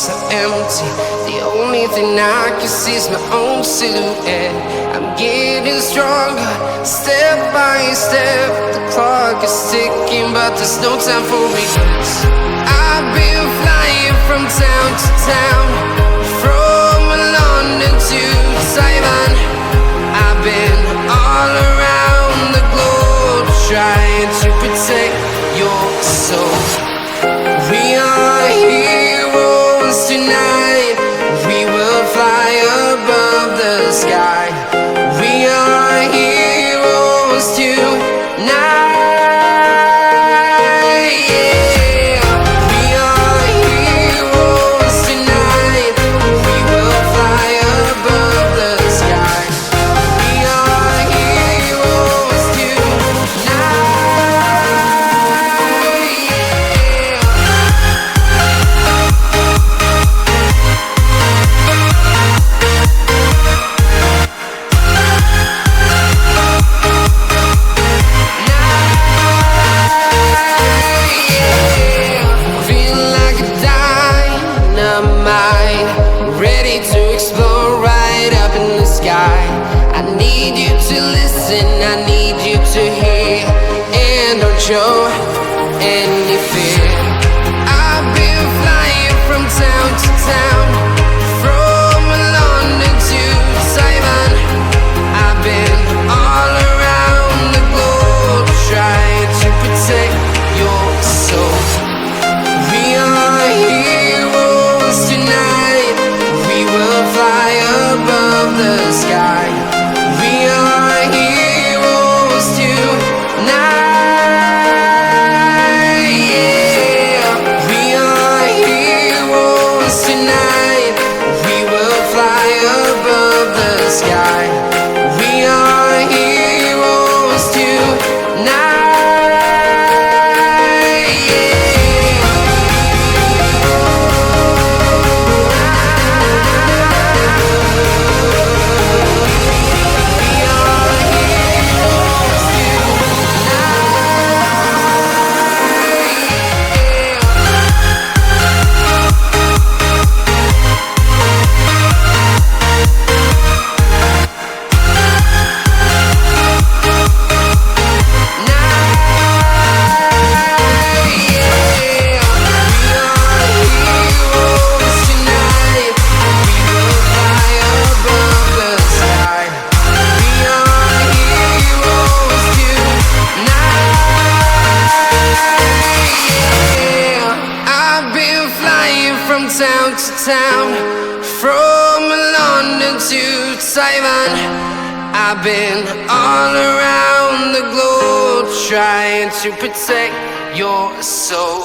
so empty. The only thing I can see is my own silhouette. I'm getting stronger, step by step. The clock is ticking, but there's no time for regrets. I've been flying from town to town, from London to Taiwan. I've been all around the globe, trying to protect your soul. We are heroes tonight. We will fly above the sky. We are heroes tonight. Yeah. We are heroes tonight. We will fly above the sky. We are heroes tonight. I need you to hear and don't show any fear. I've been flying from town to town, from London to Taiwan. I've been all around the globe, trying to protect your soul. We are heroes tonight. We will fly above the sky. We are heroes tonight, yeah. We are heroes tonight. We will fly above the sky. We are heroes tonight, from town to town, from London to Taiwan. I've been all around the globe, trying to protect your soul.